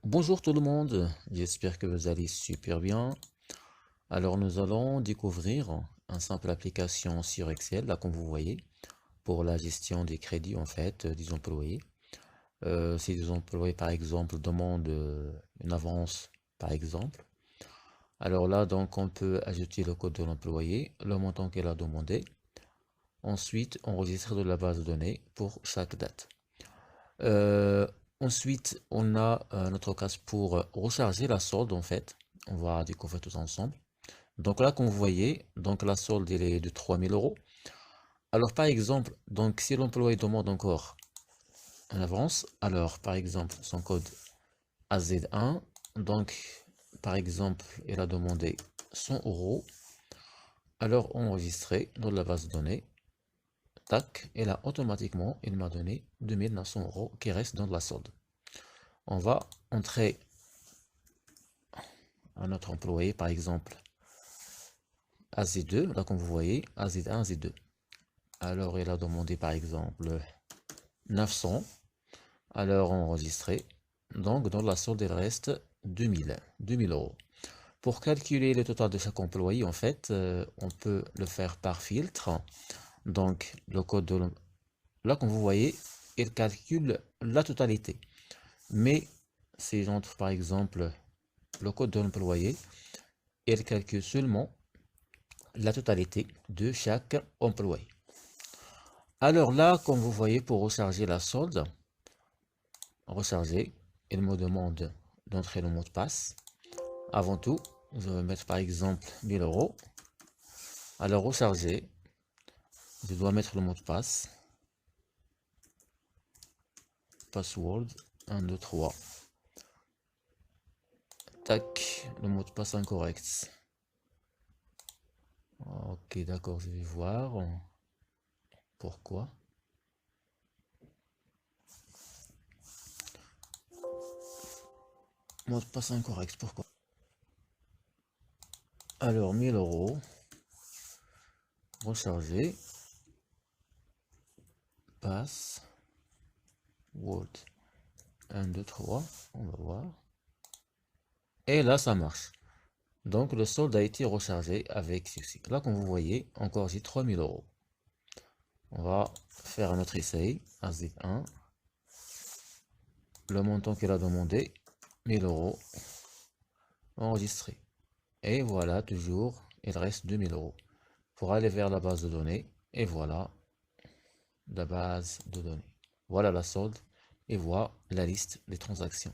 Bonjour tout le monde, j'espère que vous allez super bien. Alors nous allons découvrir une simple application sur Excel, là comme vous voyez, pour la gestion des crédits en fait des employés. Si des employés par exemple demandent une avance par exemple, alors là donc on peut ajouter le code de l'employé, le montant qu'elle a demandé, ensuite enregistrer de la base de données pour chaque date. Euh, Ensuite, on a notre case pour recharger la solde en fait. On va découvrir tout ensemble. Donc là, comme vous voyez, donc la solde elle est de 3 000 euros. Alors par exemple, donc si l'employé demande encore en avance, alors par exemple son code AZ1, donc par exemple, il a demandé 100 euros. Alors enregistré dans la base de données, tac, et là automatiquement, il m'a donné 2 900 euros qui restent dans la solde. On va entrer à notre employé, par exemple, AZ2, là comme vous voyez, AZ1, AZ2. Alors il a demandé par exemple 900, alors enregistré. Donc dans la solde, il reste 2000 euros. Pour calculer le total de chaque employé, en fait, on peut le faire par filtre. Donc le code de là comme vous voyez, il calcule la totalité. Mais si j'entre par exemple le code de l'employé, il calcule seulement la totalité de chaque employé. Alors là, comme vous voyez, pour recharger la solde, recharger, il me demande d'entrer le mot de passe. Avant tout, je vais mettre par exemple 1000 euros. Alors recharger, je dois mettre le mot de passe. Password 1, 2, 3. Tac, le mot de passe incorrect. Ok, d'accord, je vais voir pourquoi. Mot de passe incorrect, pourquoi? Alors 1000 euros, recharger, passe, word 1, 2, 3, on va voir. Et là, ça marche. Donc, le solde a été rechargé avec succès. Là, comme vous voyez, encore j'ai 3000 euros. On va faire un autre essai. AZ1. Le montant qu'il a demandé, 1000 euros. Enregistré. Et voilà, toujours, il reste 2000 euros. Pour aller vers la base de données. Et voilà, la base de données. Voilà la solde. Et voilà la liste des transactions.